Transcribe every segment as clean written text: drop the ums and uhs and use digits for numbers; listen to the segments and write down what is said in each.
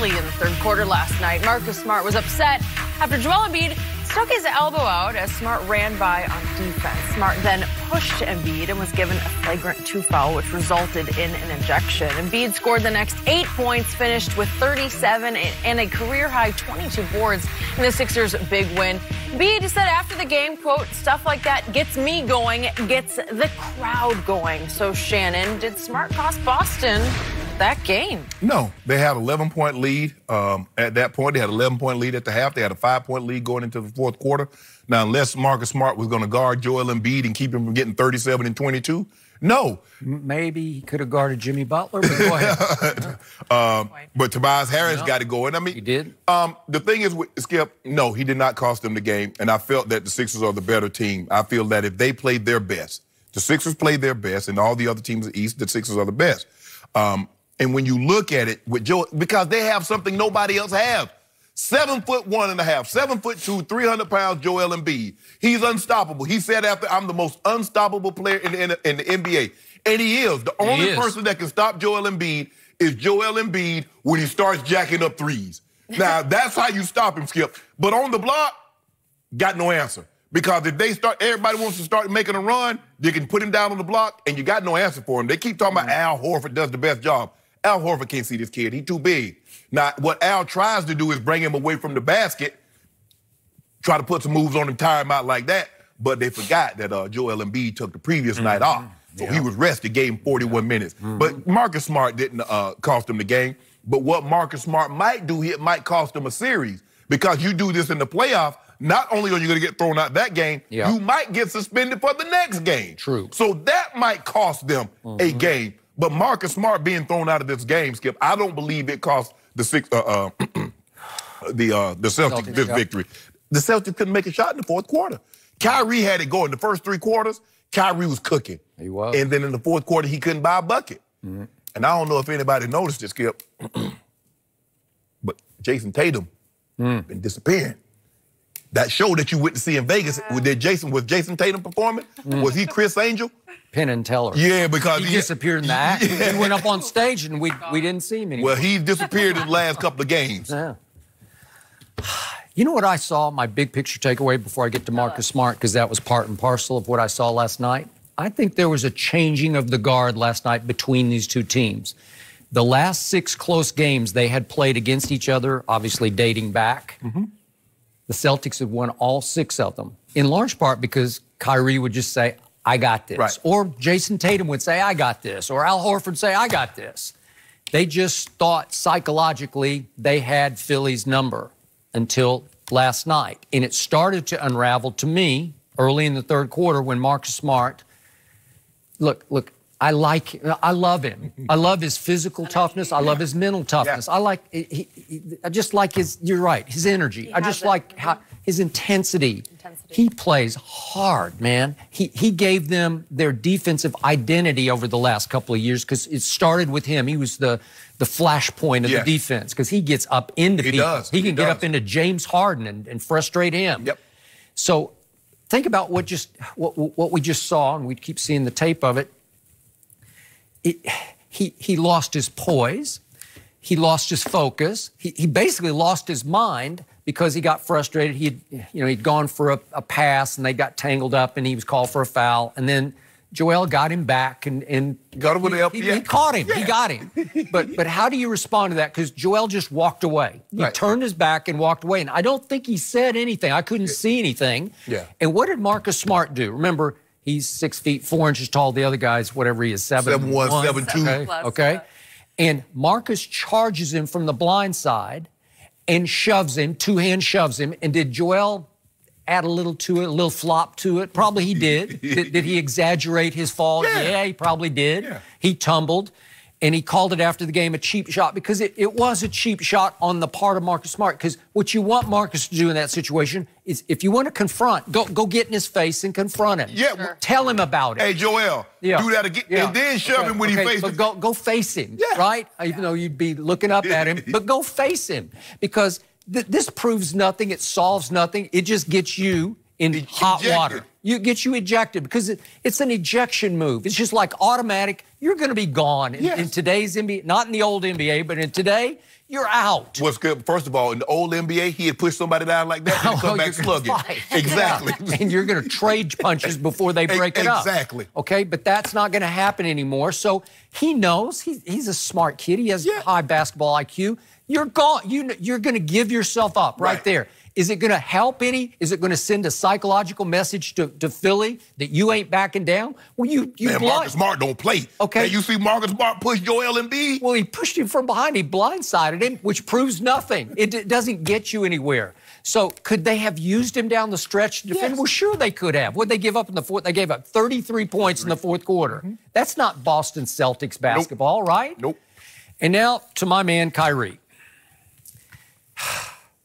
early in the third quarter last night. Marcus Smart was upset after Joel Embiid stuck his elbow out as Smart ran by on defense. Smart then pushed Embiid and was given a flagrant 2 foul, which resulted in an ejection. Embiid scored the next 8 points, finished with 37 and a career-high 22 boards in the Sixers' big win. Embiid said after the game, quote, "Stuff like that gets me going, gets the crowd going." So, Shannon, did Smart cost Boston that game? No, they had an 11-point lead at that point. They had an 11-point lead at the half. They had a 5-point lead going into the fourth quarter. Now, unless Marcus Smart was going to guard Joel Embiid and keep him from getting 37 and 22, no. Maybe he could have guarded Jimmy Butler, but go ahead. But Tobias Harris got it going. I mean, he did. The thing is, with Skip, no, he did not cost them the game, and I felt that the Sixers are the better team. I feel that if they played their best, the Sixers played their best, and all the other teams in the East, the Sixers are the best. And when you look at it with Joel, because they have something nobody else has. 7'1.5", 7'2", 300 pounds, Joel Embiid. He's unstoppable. He said after, "I'm the most unstoppable player in the NBA." And he is. The only person that can stop Joel Embiid is Joel Embiid when he starts jacking up threes. Now, that's how you stop him, Skip. But on the block, got no answer. Because if they start, everybody wants to start making a run, they can put him down on the block, and you got no answer for him. They keep talking about Al Horford does the best job. Al Horford can't see this kid. He's too big. Now, what Al tries to do is bring him away from the basket, try to put some moves on him, tire him out like that, but they forgot that Joel Embiid took the previous night off. So he was rested, gave him 41 minutes. But Marcus Smart didn't cost him the game. But what Marcus Smart might do, it might cost him a series. Because you do this in the playoffs, not only are you going to get thrown out that game, you might get suspended for the next game. True. So that might cost them a game. But Marcus Smart being thrown out of this game, Skip, I don't believe it cost the Celtics this victory. The Celtics couldn't make a shot in the fourth quarter. Kyrie had it going. The first 3 quarters, Kyrie was cooking. He was. And then in the fourth quarter, he couldn't buy a bucket. And I don't know if anybody noticed it, Skip, but Jason Tatum been disappearing. That show that you went to see in Vegas, was Jason Tatum performing? Was he Chris Angel? Penn and Teller. Yeah, because he disappeared in the act. He went up on stage and we didn't see him anymore. Well, he disappeared in the last couple of games. Yeah. You know what I saw, my big picture takeaway before I get to Marcus Smart, because that was part and parcel of what I saw last night? I think there was a changing of the guard last night between these two teams. The last 6 close games they had played against each other, obviously dating back, the Celtics had won all 6 of them, in large part because Kyrie would just say, "I got this." Right. Or Jason Tatum would say, "I got this." Or Al Horford say, "I got this." They just thought psychologically they had Philly's number until last night. And it started to unravel to me early in the third quarter when Marcus Smart, look, I love him. I love his physical toughness. I love his mental toughness. I just like his, you're right, his energy. I just like how his intensity. He plays hard, man. He gave them their defensive identity over the last couple of years because it started with him. He was the flashpoint of the defense because he gets up into people. He can get up into James Harden and frustrate him. So think about what we just saw, and we keep seeing the tape of it. He lost his poise. He lost his focus. He basically lost his mind because he got frustrated. He'd gone for a pass and they got tangled up and he was called for a foul. And then Joel got him back and got him with the he caught him. He got him. But how do you respond to that? Because Joel just walked away. He turned his back and walked away. And I don't think he said anything. I couldn't see anything. And what did Marcus Smart do? Remember, he's 6 feet 4 inches tall. The other guy's whatever he is, 7'1", 7'2". Okay. And Marcus charges him from the blind side and shoves him, 2-hand shoves him. And did Joel add a little to it, a little flop to it? Probably he did. Did he exaggerate his fall? Yeah, he probably did. He tumbled. And he called it after the game a cheap shot because it was a cheap shot on the part of Marcus Smart. Because what you want Marcus to do in that situation is if you want to confront, go get in his face and confront him. Tell him about it. Hey, Joel, do that again. And then shove him when he faces him. But go face him, right? Even though you'd be looking up at him. But go face him because this proves nothing. It solves nothing. It just gets you in hot water. You get you ejected because it's an ejection move. It's just like automatic. You're going to be gone in today's NBA, not in the old NBA, but in today, you're out. What's good? First of all, in the old NBA, he had pushed somebody down like that and come back slugging. Exactly. And you're going to trade punches before they break it up. Exactly. Okay, but that's not going to happen anymore. So he knows he's a smart kid. He has high basketball IQ. You're gone. You're going to give yourself up right there. Is it going to help any? Is it going to send a psychological message to Philly that you ain't backing down? Well, Man, Marcus Smart don't play. Okay. And you see Marcus Smart push Joel Embiid? Well, he pushed him from behind. He blindsided him, which proves nothing. It doesn't get you anywhere. So could they have used him down the stretch to defend? Well, sure they could have. What did they give up in the fourth? They gave up 33 points in the fourth quarter. That's not Boston Celtics basketball, right? Nope. And now to my man, Kyrie.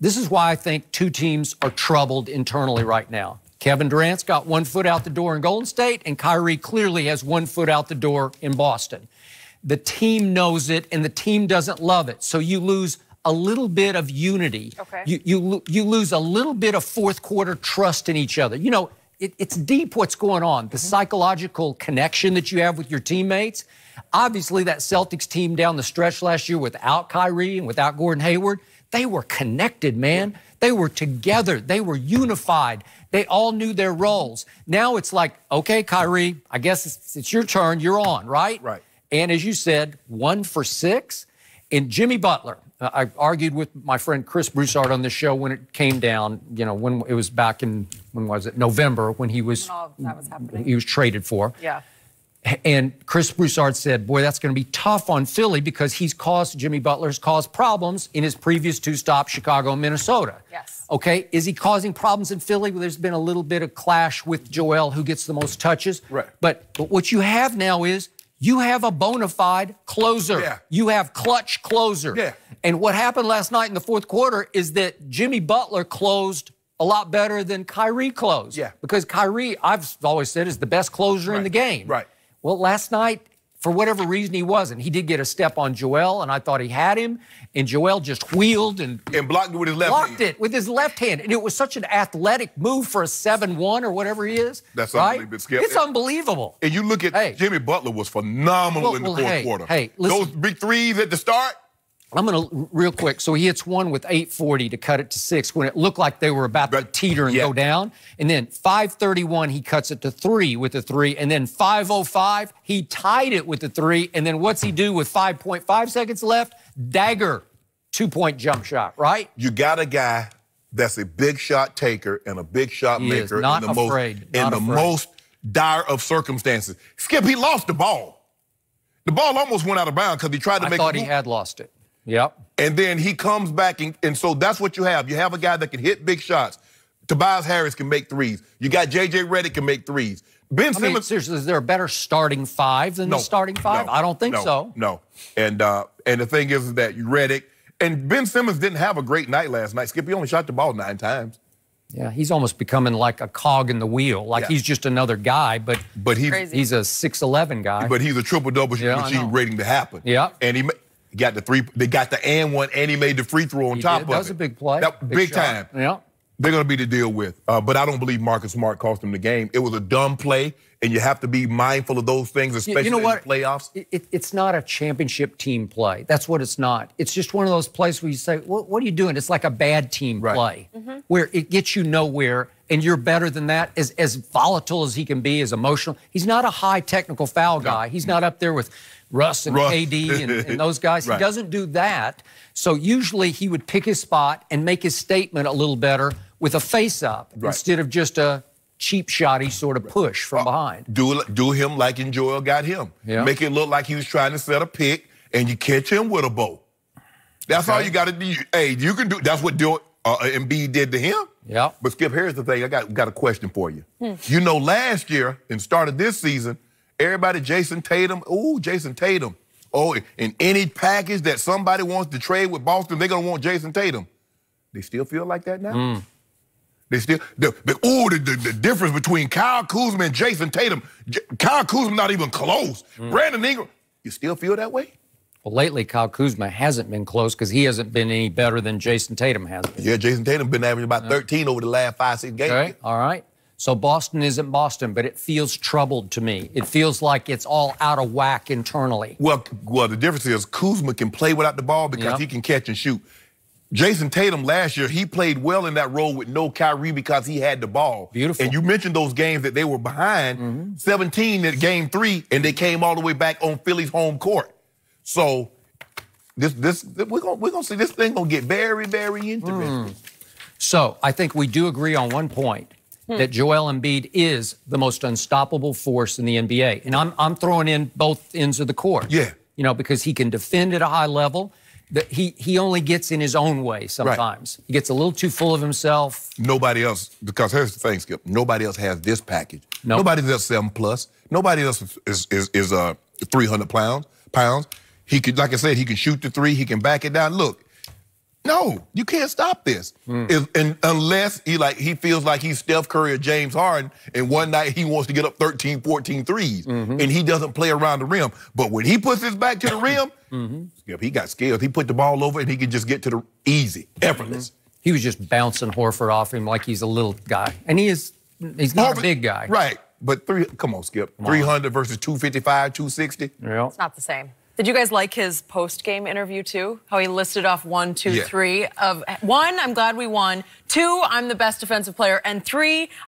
This is why I think two teams are troubled internally right now. Kevin Durant's got 1 foot out the door in Golden State, and Kyrie clearly has 1 foot out the door in Boston. The team knows it, and the team doesn't love it. So you lose a little bit of unity. Okay. You lose a little bit of fourth quarter trust in each other. You know, it's deep what's going on. The psychological connection that you have with your teammates. Obviously, that Celtics team down the stretch last year without Kyrie and without Gordon Hayward, they were connected, man. They were together. They were unified. They all knew their roles. Now it's like, okay, Kyrie, I guess it's your turn. You're on, right? Right. And as you said, 1 for 6. And Jimmy Butler, I argued with my friend Chris Broussard on this show when it came down, you know, when it was back in, when was it? November, when he was, that was happening. He was traded for. Yeah. And Chris Broussard said, boy, that's going to be tough on Philly because Jimmy Butler's caused problems in his previous 2 stops, Chicago and Minnesota. Yes. Okay, is he causing problems in Philly? Well, there's been a little bit of clash with Joel, who gets the most touches. Right. But what you have now is you have a bona fide closer. Yeah. You have clutch closer. Yeah. And what happened last night in the fourth quarter is that Jimmy Butler closed a lot better than Kyrie closed. Yeah. Because Kyrie, I've always said, is the best closer in the game. Right. Well, last night, for whatever reason, he wasn't. He did get a step on Joel, and I thought he had him, and Joel just wheeled and blocked it with his left hand. Blocked it with his left hand, and it was such an athletic move for a 7-1 or whatever he is. That's right? unbelievable, Skip. It's unbelievable. And you look at Jimmy Butler was phenomenal in the fourth quarter. Hey, listen. Those big threes at the start. I'm going to, real quick, so he hits one with 8:40 to cut it to 6 when it looked like they were about to teeter and go down. And then 5:31, he cuts it to 3 with a 3. And then 5:05, he tied it with the 3. And then what's he do with 5.5 seconds left? Dagger, 2-point jump shot, right? You got a guy that's a big shot taker and a big shot maker in the most dire of circumstances. Skip, he lost the ball. The ball almost went out of bounds because he tried to make I thought he had lost it. Yep. And then he comes back, and so that's what you have. You have a guy that can hit big shots. Tobias Harris can make threes. You got J.J. Redick can make threes. Ben Simmons. I mean, seriously, is there a better starting 5 than the starting 5? I don't think so. No. And the thing is that Redick and Ben Simmons didn't have a great night last night. Skip, he only shot the ball 9 times. Yeah, he's almost becoming like a cog in the wheel. Like he's just another guy, but he's a 6'11" guy. But he's a triple-double machine waiting to happen. Yeah. And he got the 3. They got the and one, and he made the free throw on top of it. That was a big play. Big time. Yeah. They're going to be to deal with. But I don't believe Marcus Smart cost him the game. It was a dumb play, and you have to be mindful of those things, especially in the playoffs. It's not a championship team play. That's what it's not. It's just one of those plays where you say, what are you doing? It's like a bad team play where it gets you nowhere, and you're better than that. As volatile as he can be, as emotional. He's not a high technical foul guy. He's not up there with Russ and KD and those guys. He doesn't do that. So usually he would pick his spot and make his statement a little better with a face-up instead of just a cheap shotty sort of push from behind. Do him like Joel got him. Yeah. Make it look like he was trying to set a pick, and you catch him with a bow. That's all you got to do. Hey, you can do. That's what Embiid did to him. Yeah. But Skip, here's the thing. I got a question for you. You know, last year and started this season, everybody, Jason Tatum. Oh, in any package that somebody wants to trade with Boston, they're going to want Jason Tatum. They still feel like that now? They still, the difference between Kyle Kuzma and Jason Tatum, Kyle Kuzma not even close. Brandon Ingram, you still feel that way? Well, lately, Kyle Kuzma hasn't been close because he hasn't been any better than Jason Tatum has been. Yeah, Jason Tatum been averaging about 13 over the last 5-6 games. Okay, all right. So Boston isn't Boston, but it feels troubled to me. It feels like it's all out of whack internally. Well, the difference is Kuzma can play without the ball because he can catch and shoot. Jason Tatum last year, he played well in that role with no Kyrie because he had the ball. Beautiful. And you mentioned those games that they were behind, 17 at game 3, and they came all the way back on Philly's home court. So we're gonna see this thing gonna get very, very interesting. So I think we do agree on one point. That Joel Embiid is the most unstoppable force in the NBA. And I'm throwing in both ends of the court. Yeah. You know, because he can defend at a high level. He only gets in his own way sometimes. Right. He gets a little too full of himself. Nobody else, because here's the thing, Skip. Nobody else has this package. Nope. Nobody else 7+. Nobody else is 300 pounds. He could, like I said, he can shoot the 3. He can back it down. Look. No, you can't stop this. And unless he feels like he's Steph Curry or James Harden, and one night he wants to get up 13, 14 threes, and he doesn't play around the rim. But when he puts his back to the rim, he got skills. He put the ball over and he can just get to the easy, effortless. He was just bouncing Horford off him like he's a little guy. And he's not a big guy. Right. But come on, Skip. 300 versus 255, 260. Yeah. It's not the same. Did you guys like his post-game interview, too? How he listed off 1, 2, 3 of 1, I'm glad we won. 2, I'm the best defensive player. And 3,